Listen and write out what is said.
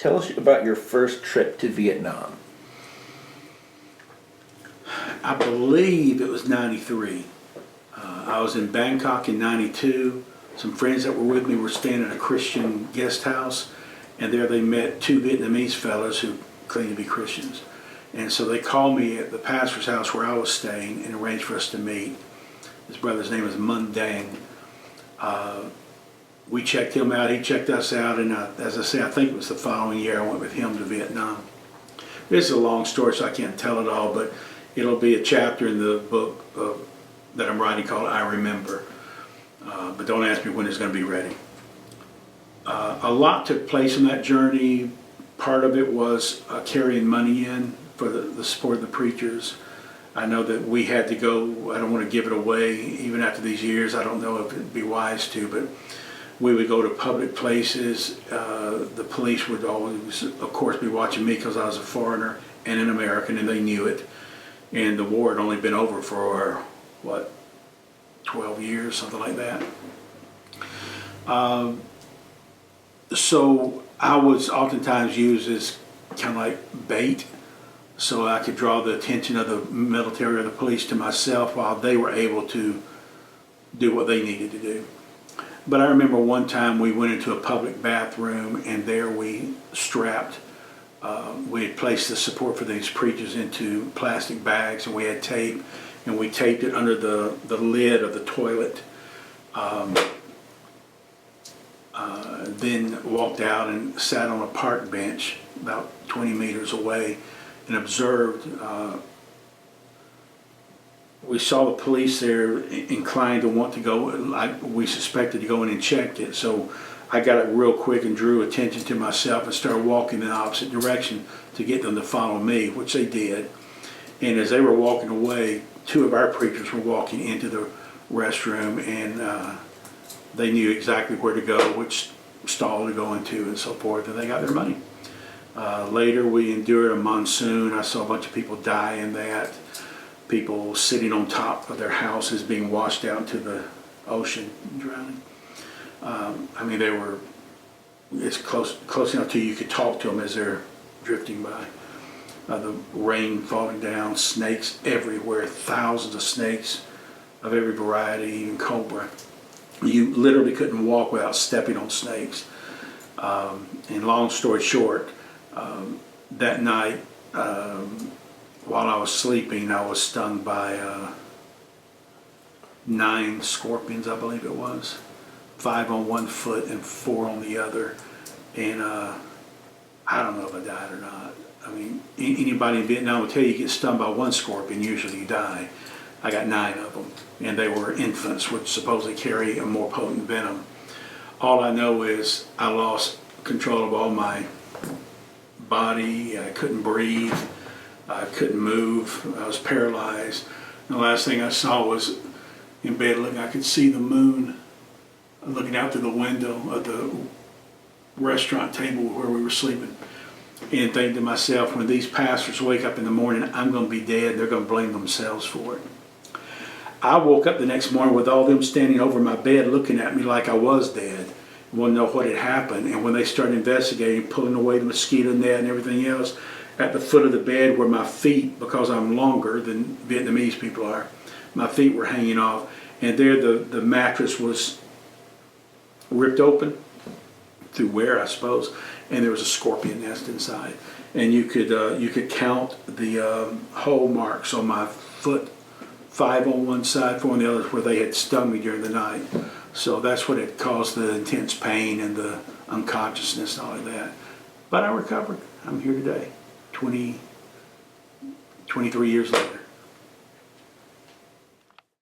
Tell us about your first trip to Vietnam. I believe it was 93. I was in Bangkok in 92. Some friends that were with me were staying at a Christian guest house, and there they met two Vietnamese fellows who claimed to be Christians. And so they called me at the pastor's house where I was staying and arranged for us to meet. His brother's name was Mun Dang. We checked him out, he checked us out, and as I say, I think it was the following year I went with him to Vietnam. This is a long story, so I can't tell it all, but it'll be a chapter in the book that I'm writing called I Remember. But don't ask me when it's going to be ready. A lot took place on that journey. Part of it was carrying money in for the support of the preachers. I know that we had to go, I don't want to give it away, even after these years, I don't know if it'd be wise to, but we would go to public places. The police would always, of course, be watching me because I was a foreigner and an American, and they knew it. And the war had only been over for, 12 years, something like that. So I was oftentimes used as kind of like bait, so I could draw the attention of the military or the police to myself while they were able to do what they needed to do. But I remember one time we went into a public bathroom, and there we strapped, we had placed the support for these preachers into plastic bags, and we had tape, and we taped it under the lid of the toilet. Then walked out and sat on a park bench about 20 meters away and observed. We saw the police there inclined to want to go, we suspected to go in and check it. So I got it real quick and drew attention to myself and started walking in the opposite direction to get them to follow me, which they did. And as they were walking away, two of our preachers were walking into the restroom, and they knew exactly where to go, which stall to go into and so forth, and they got their money. Later we endured a monsoon. I saw a bunch of people die in that. People sitting on top of their houses being washed out into the ocean and drowning. I mean, they were it's close enough to you could talk to them as they're drifting by. The rain falling down, snakes everywhere, thousands of snakes of every variety, even cobra. You literally couldn't walk without stepping on snakes. And long story short, that night, while I was sleeping, I was stung by 9 scorpions, I believe it was. 5 on one foot and 4 on the other. And I don't know if I died or not. I mean, anybody in Vietnam will tell you get stung by 1 scorpion, usually you die. I got 9 of them, and they were infants, which supposedly carry a more potent venom. All I know is I lost control of all my body. I couldn't breathe. I couldn't move. I was paralyzed. And the last thing I saw was in bed, I could see the moon looking out through the window of the restaurant table where we were sleeping, and think to myself, when these pastors wake up in the morning, I'm going to be dead. They're going to blame themselves for it. I woke up the next morning with all them standing over my bed looking at me like I was dead. Want to know what had happened. And when they started investigating, pulling away the mosquito net and everything else, at the foot of the bed where my feet, because I'm longer than Vietnamese people are, my feet were hanging off. And there the mattress was ripped open, through where I suppose, and there was a scorpion nest inside. And you could count the hole marks on my foot, 5 on one side, 4 on the other, where they had stung me during the night. So that's what had caused the intense pain and the unconsciousness and all of that. But I recovered. I'm here today, 23 years later.